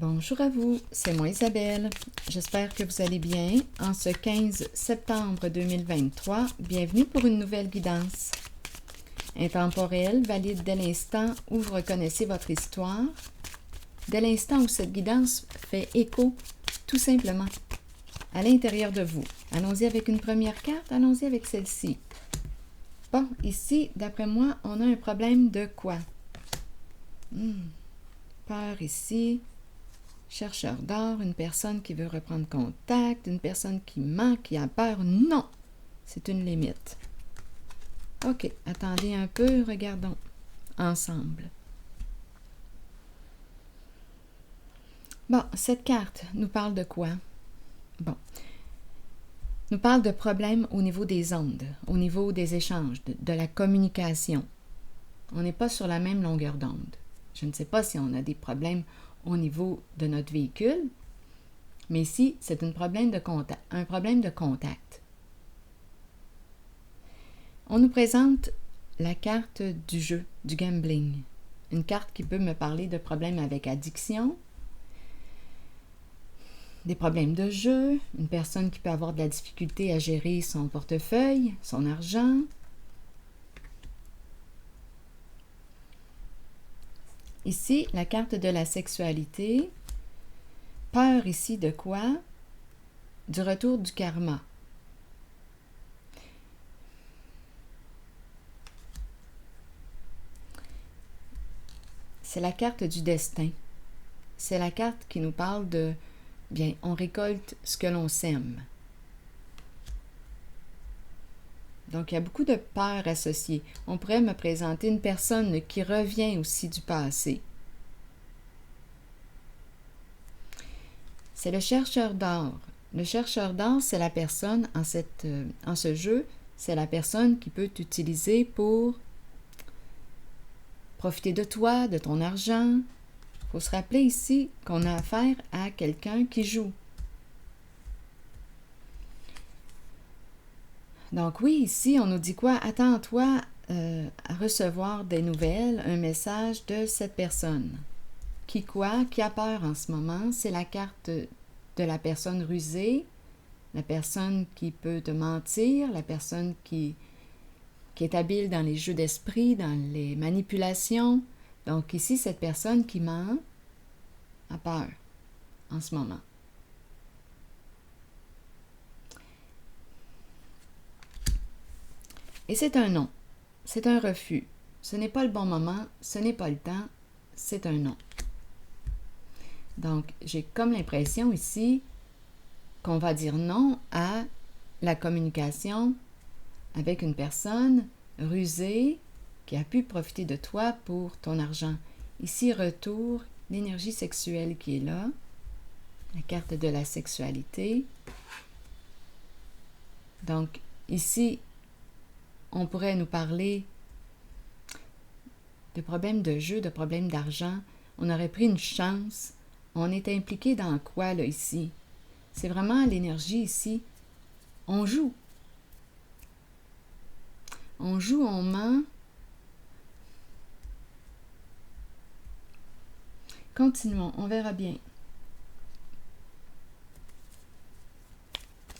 Bonjour à vous, c'est moi Isabelle. J'espère que vous allez bien. En ce 15 septembre 2023, bienvenue pour une nouvelle guidance. Intemporelle, valide dès l'instant où vous reconnaissez votre histoire, dès l'instant où cette guidance fait écho, tout simplement, à l'intérieur de vous. Allons-y avec une première carte, allons-y avec celle-ci. Bon, ici, d'après moi, on a un problème de quoi? Peur ici. Chercheur d'or, une personne qui veut reprendre contact, une personne qui ment, qui a peur. Non! C'est une limite. OK, attendez un peu, regardons ensemble. Bon, cette carte nous parle de quoi? Bon, nous parle de problèmes au niveau des ondes, au niveau des échanges, de la communication. On n'est pas sur la même longueur d'onde. Je ne sais pas si on a des problèmes au niveau de notre véhicule, mais ici, c'est un problème de contact. On nous présente la carte du jeu, du gambling. Une carte qui peut me parler de problèmes avec addiction, des problèmes de jeu, une personne qui peut avoir de la difficulté à gérer son portefeuille, son argent. Ici, la carte de la sexualité. Peur ici de quoi? Du retour du karma. C'est la carte du destin. C'est la carte qui nous parle de, bien, on récolte ce que l'on sème. Donc, il y a beaucoup de peurs associées. On pourrait me présenter une personne qui revient aussi du passé. C'est le chercheur d'or. Le chercheur d'or, c'est la personne, en ce jeu, c'est la personne qui peut t'utiliser pour profiter de toi, de ton argent. Il faut se rappeler ici qu'on a affaire à quelqu'un qui joue. Donc oui, ici, on nous dit quoi? Attends-toi à recevoir des nouvelles, un message de cette personne. Qui a peur en ce moment? C'est la carte de la personne rusée, la personne qui peut te mentir, la personne qui est habile dans les jeux d'esprit, dans les manipulations. Donc ici, cette personne qui ment a peur en ce moment. Et c'est un non. C'est un refus. Ce n'est pas le bon moment, ce n'est pas le temps, c'est un non. Donc, j'ai comme l'impression ici qu'on va dire non à la communication avec une personne rusée qui a pu profiter de toi pour ton argent. Ici, retour, l'énergie sexuelle qui est là, la carte de la sexualité. Donc, ici, on pourrait nous parler de problèmes de jeu, de problèmes d'argent. On aurait pris une chance. On est impliqué dans quoi, là, ici? C'est vraiment l'énergie ici. On joue. On joue, on ment. Continuons, on verra bien.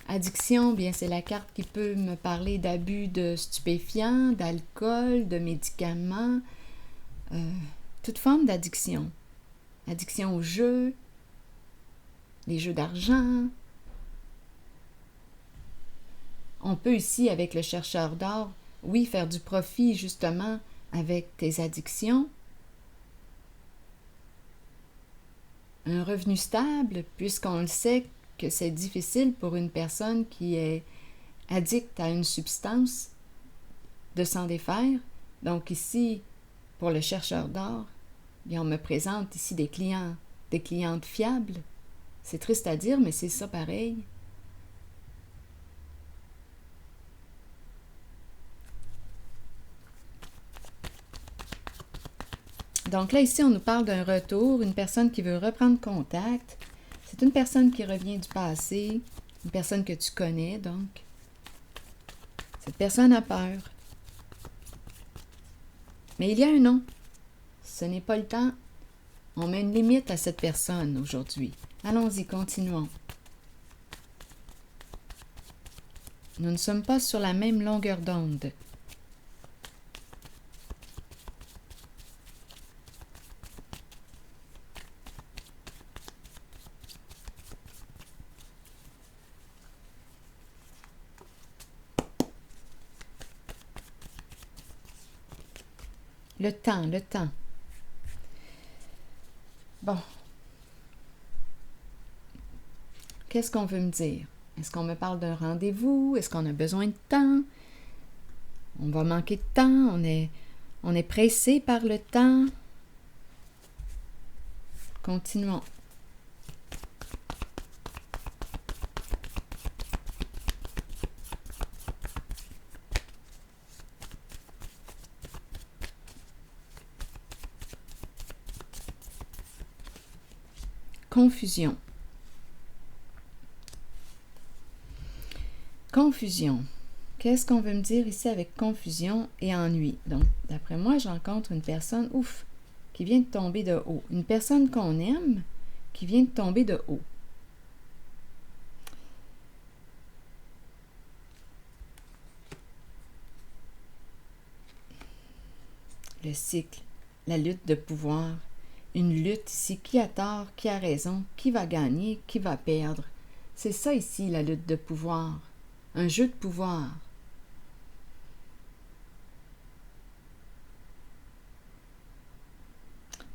Addiction, bien, c'est la carte qui peut me parler d'abus de stupéfiants, d'alcool, de médicaments, toute forme d'addiction. Addiction aux jeux, les jeux d'argent. On peut ici, avec le chercheur d'or, oui, faire du profit justement avec tes addictions. Un revenu stable, puisqu'on le sait que c'est difficile pour une personne qui est addicte à une substance de s'en défaire. Donc ici, pour le chercheur d'or, bien, on me présente ici des clientes fiables. C'est triste à dire, mais c'est ça pareil. Donc là, ici, on nous parle d'un retour, une personne qui veut reprendre contact. C'est une personne qui revient du passé, une personne que tu connais, donc. Cette personne a peur. Mais il y a un non. Ce n'est pas le temps, On met une limite à cette personne aujourd'hui. Allons-y, continuons. Nous ne sommes pas sur la même longueur d'onde. Le temps, le temps. Bon. Qu'est-ce qu'on veut me dire? Est-ce qu'on me parle d'un rendez-vous? Est-ce qu'on a besoin de temps? On va manquer de temps? On est pressé par le temps? Continuons. Confusion. Confusion. Qu'est-ce qu'on veut me dire ici avec confusion et ennui? Donc, d'après moi, je rencontre une personne, ouf, qui vient de tomber de haut. Une personne qu'on aime qui vient de tomber de haut. Le cycle, la lutte de pouvoir. Une lutte ici, qui a tort, qui a raison, qui va gagner, qui va perdre. C'est ça ici, la lutte de pouvoir. Un jeu de pouvoir.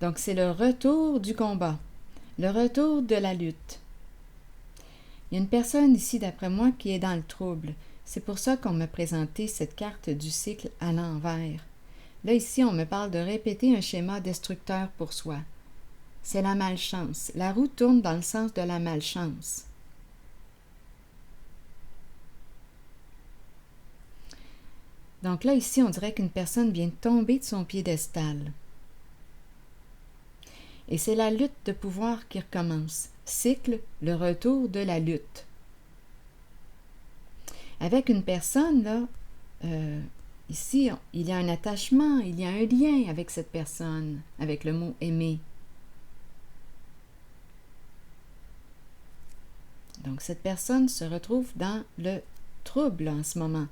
Donc, c'est le retour du combat, le retour de la lutte. Il y a une personne ici, d'après moi, qui est dans le trouble. C'est pour ça qu'on m'a présenté cette carte du cycle à l'envers. Là, ici, on me parle de répéter un schéma destructeur pour soi. C'est la malchance. La roue tourne dans le sens de la malchance. Donc là, ici, on dirait qu'une personne vient de tomber de son piédestal. Et c'est la lutte de pouvoir qui recommence. Cycle, le retour de la lutte. Avec une personne, là, ici, il y a un attachement, il y a un lien avec cette personne, avec le mot « aimer ». Donc, cette personne se retrouve dans le trouble en ce moment.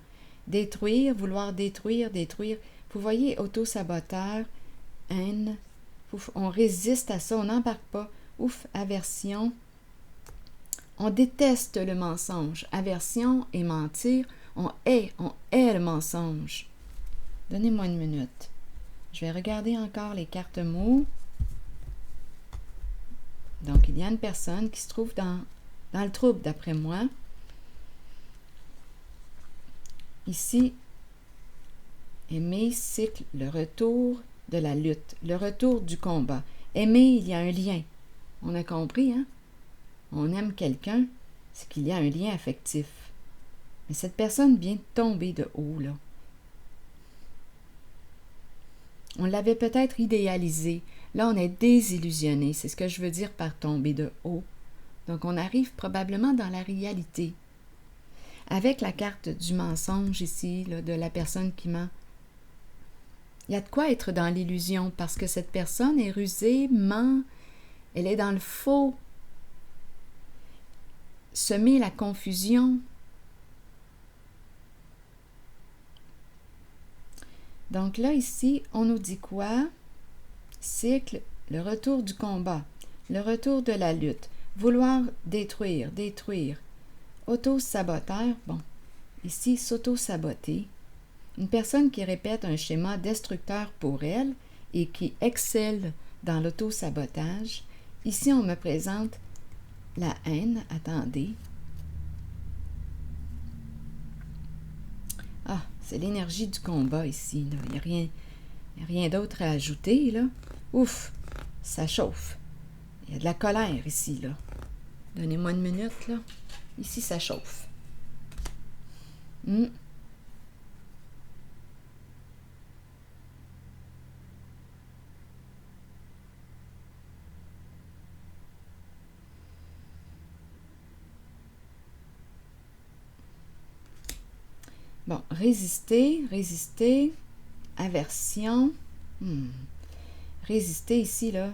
Détruire, vouloir détruire, détruire. Vous voyez, auto-saboteur, haine. On résiste à ça, on n'embarque pas. Ouf, aversion. On déteste le mensonge. Aversion et mentir, on hait le mensonge. Donnez-moi une minute. Je vais regarder encore les cartes mots. Donc, il y a une personne qui se trouve dans le trouble, d'après moi. Ici, aimer, cycle, le retour de la lutte, le retour du combat. Aimer, il y a un lien. On a compris, hein? On aime quelqu'un, c'est qu'il y a un lien affectif. Mais cette personne vient de tomber de haut, là. On l'avait peut-être idéalisé. Là, on est désillusionné. C'est ce que je veux dire par tomber de haut. Donc, on arrive probablement dans la réalité. Avec la carte du mensonge ici, là, de la personne qui ment, il y a de quoi être dans l'illusion parce que cette personne est rusée, ment, elle est dans le faux. Semer la confusion. Donc là, ici, on nous dit quoi? Cycle, le retour du combat, le retour de la lutte, vouloir détruire, détruire. Auto-saboteur, bon, ici, s'auto-saboter. Une personne qui répète un schéma destructeur pour elle et qui excelle dans l'auto-sabotage. Ici, on me présente la haine. Attendez. Ah, c'est l'énergie du combat ici. Là. Il n'y a rien d'autre à ajouter. Là. Ouf, ça chauffe. Il y a de la colère ici. Là. Donnez-moi une minute. Là. Ici, ça chauffe. Bon, résister, résister, aversion. Résister ici, là,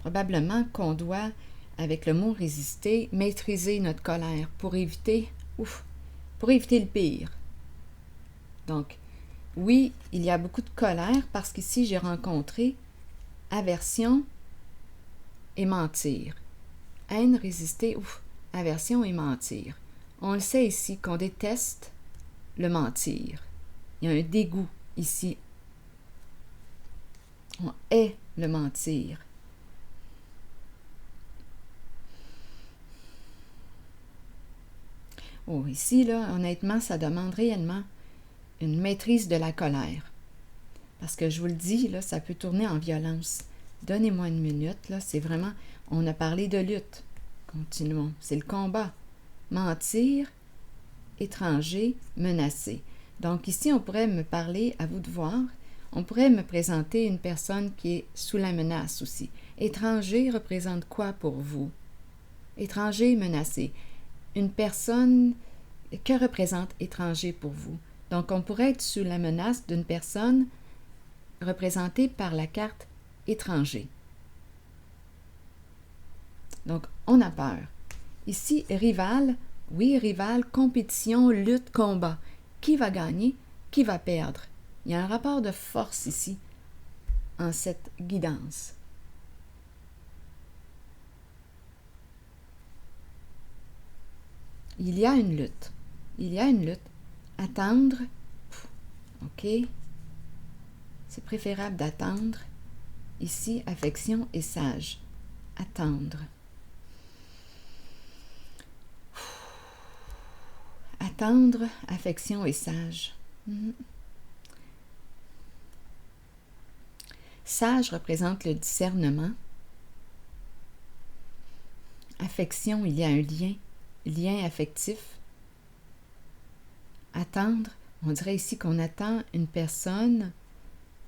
probablement qu'on doit, avec le mot résister, maîtriser notre colère pour éviter le pire. Donc, oui, il y a beaucoup de colère parce qu'ici, j'ai rencontré aversion et mentir. Haine, résister, aversion et mentir. On le sait ici qu'on déteste le mentir. Il y a un dégoût ici. On hait le mentir. Oh, ici, là, honnêtement, ça demande réellement une maîtrise de la colère. Parce que je vous le dis, là, ça peut tourner en violence. Donnez-moi une minute, là, c'est vraiment... On a parlé de lutte. Continuons. C'est le combat. Mentir, étranger, menacé. Donc ici, on pourrait me parler, à vous de voir, on pourrait me présenter une personne qui est sous la menace aussi. Étranger représente quoi pour vous? Étranger, menacé. Une personne, que représente étranger pour vous? Donc, on pourrait être sous la menace d'une personne représentée par la carte étranger. Donc, on a peur. Ici, rival, oui, rival, compétition, lutte, combat. Qui va gagner? Qui va perdre? Il y a un rapport de force ici, en cette guidance. Il y a une lutte. Il y a une lutte. Attendre, ok. C'est préférable d'attendre. Ici, affection et sage. Attendre. Attendre, affection et sage. Sage représente le discernement. Affection, il y a un lien affectif. Attendre, on dirait ici qu'on attend une personne.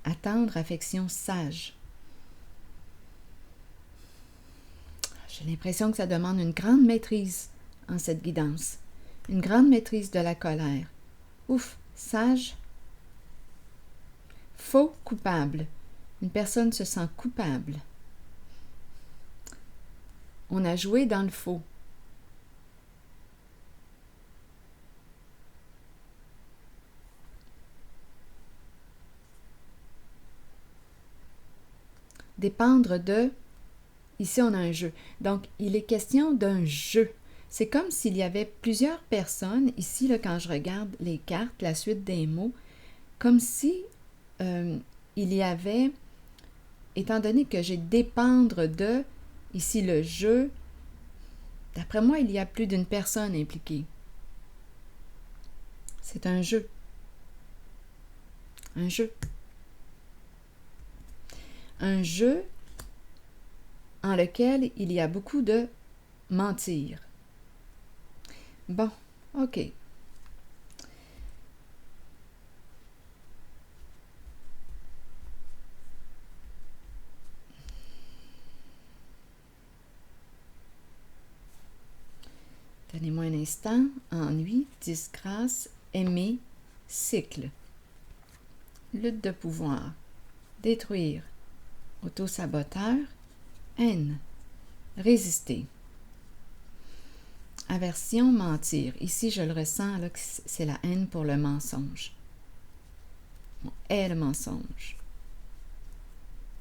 Attendre, affection, sage. J'ai l'impression que ça demande une grande maîtrise en cette guidance. Une grande maîtrise de la colère. Sage. Faux, coupable. Une personne se sent coupable. On a joué dans le faux. Dépendre de... Ici, on a un jeu. Donc, il est question d'un jeu. C'est comme s'il y avait plusieurs personnes, ici, là, quand je regarde les cartes, la suite des mots, comme si il y avait, étant donné que j'ai dépendre de, ici, le jeu, d'après moi, il y a plus d'une personne impliquée. C'est un jeu. Un jeu. Un jeu en lequel il y a beaucoup de mentir. Bon, ok. Donnez-moi un instant. Ennui, disgrâce, aimer, cycle. Lutte de pouvoir. Détruire. Autosaboteur. Haine. Résister. Aversion, mentir. Ici, je le ressens, là, que c'est la haine pour le mensonge. On hait le mensonge.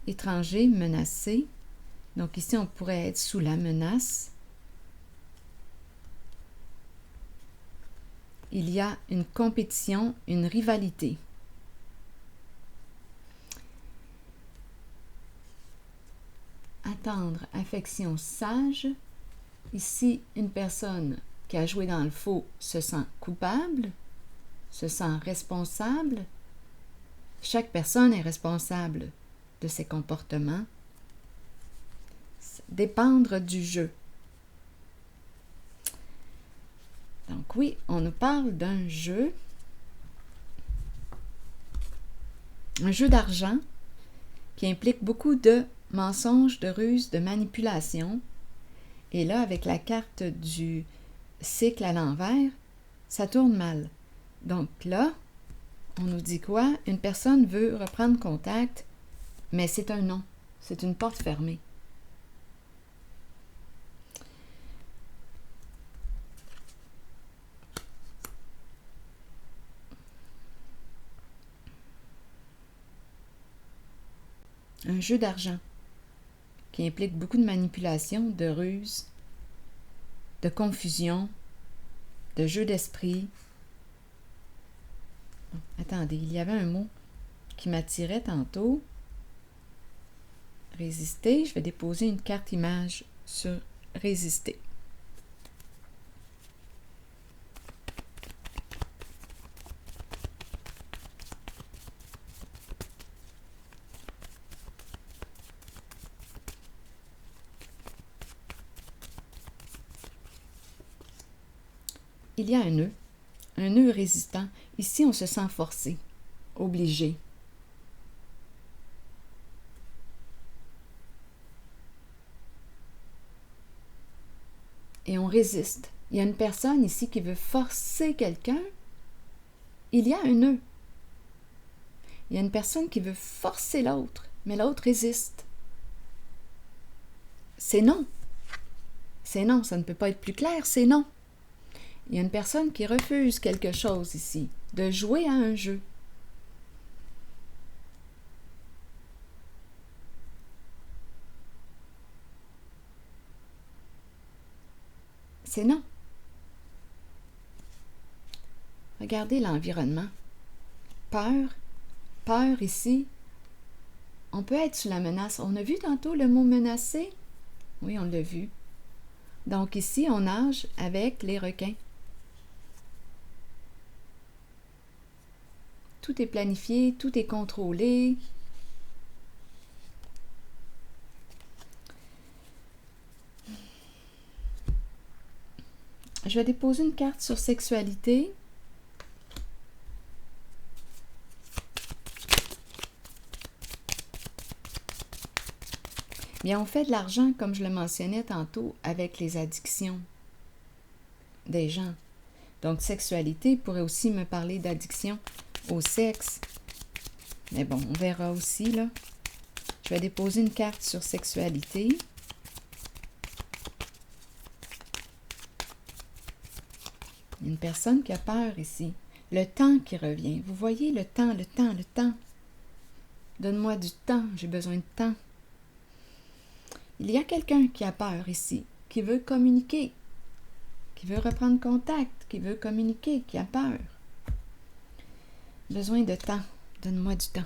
Étranger, menacé. Donc ici, on pourrait être sous la menace. Il y a une compétition, une rivalité. Attendre, affection, sage. Ici, une personne qui a joué dans le faux se sent coupable, se sent responsable. Chaque personne est responsable de ses comportements. Dépendre du jeu. Donc oui, on nous parle d'un jeu. Un jeu d'argent qui implique beaucoup de mensonges, de ruses, de manipulation. Et là, avec la carte du cycle à l'envers, ça tourne mal. Donc là, on nous dit quoi? Une personne veut reprendre contact, mais c'est un non. C'est une porte fermée. un jeu d'argent qui implique beaucoup de manipulation, de ruse, de confusion, de jeu d'esprit. Attendez, il y avait un mot qui m'attirait tantôt. Résister, je vais déposer une carte image sur résister. Il y a un nœud résistant. Ici, on se sent forcé, obligé. Et on résiste. Il y a une personne ici qui veut forcer quelqu'un. Il y a un nœud. Il y a une personne qui veut forcer l'autre, mais l'autre résiste. C'est non. C'est non, ça ne peut pas être plus clair, c'est non. Il y a une personne qui refuse quelque chose ici, de jouer à un jeu. C'est non. Regardez l'environnement. Peur. Peur ici. On peut être sous la menace. On a vu tantôt le mot menacé? Oui, on l'a vu. Donc ici, on nage avec les requins. Tout est planifié, tout est contrôlé. Je vais déposer une carte sur sexualité. Bien, on fait de l'argent, comme je le mentionnais tantôt, avec les addictions des gens. Donc, sexualité pourrait aussi me parler d'addiction au sexe. Mais bon, on verra aussi, là. Je vais déposer une carte sur sexualité. Une personne qui a peur ici. Le temps qui revient. Vous voyez le temps, le temps, le temps. Donne-moi du temps, j'ai besoin de temps. Il y a quelqu'un qui a peur ici, qui veut communiquer, qui veut reprendre contact, qui veut communiquer, qui a peur. Besoin de temps. Donne-moi du temps.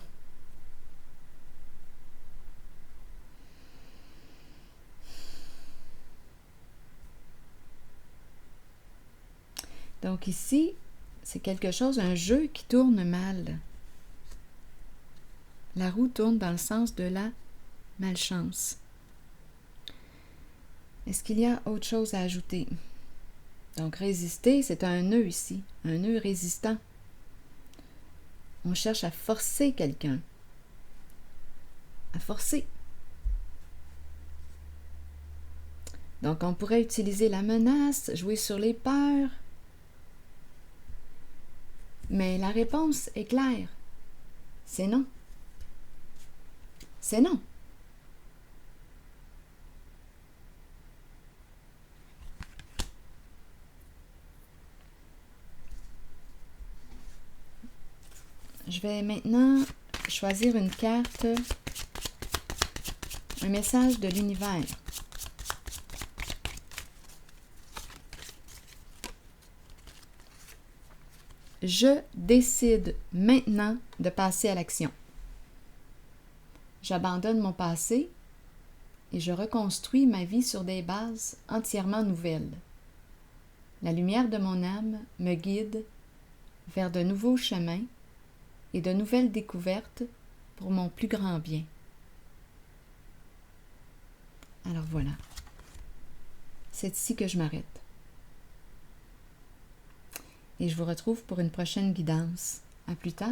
Donc ici, c'est quelque chose, un jeu qui tourne mal. La roue tourne dans le sens de la malchance. Est-ce qu'il y a autre chose à ajouter? Donc résister, c'est un nœud ici, un nœud résistant. On cherche à forcer quelqu'un. À forcer. Donc on pourrait utiliser la menace, jouer sur les peurs. Mais la réponse est claire. C'est non. C'est non. Je vais maintenant choisir une carte, un message de l'univers. Je décide maintenant de passer à l'action. J'abandonne mon passé et je reconstruis ma vie sur des bases entièrement nouvelles. La lumière de mon âme me guide vers de nouveaux chemins et de nouvelles découvertes pour mon plus grand bien. Alors voilà, c'est ici que je m'arrête. Et je vous retrouve pour une prochaine guidance. À plus tard.